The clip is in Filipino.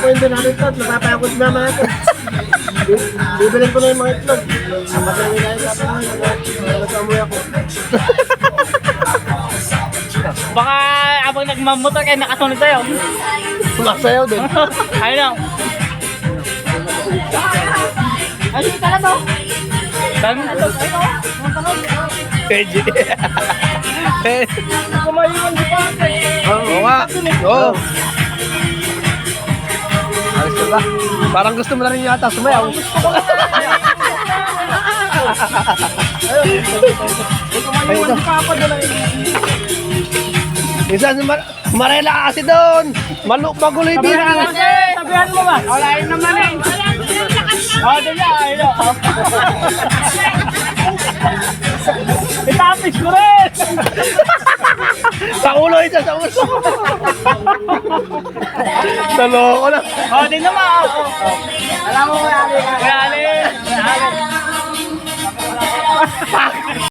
yung natin ito. Napapayakot naman ito. Bibilin ko na yung mga itlog. Kapag na nila yung nagkamuya ko. Baka abang nagmamotor kayo nakasunod sa'yo. Masayaw din. Ayun lang. Ay, ka na to. Dami na to. Pwede. Kumayon di pa. Oo nga. Oo. Ayos ka ba? Parang gusto mo na rin yata sumayaw. Kumayon di pa ako doon. Isa, marela kasi doon. Magulo yung Sabihan bira. kasi. Sabihan mo ba? Wala yun naman eh. Oh, doon niya. Ayun. Itapis ko rin. Sa ulo isa, sa ulo. Naloko na. Oh, di naman. Alam mo kaya.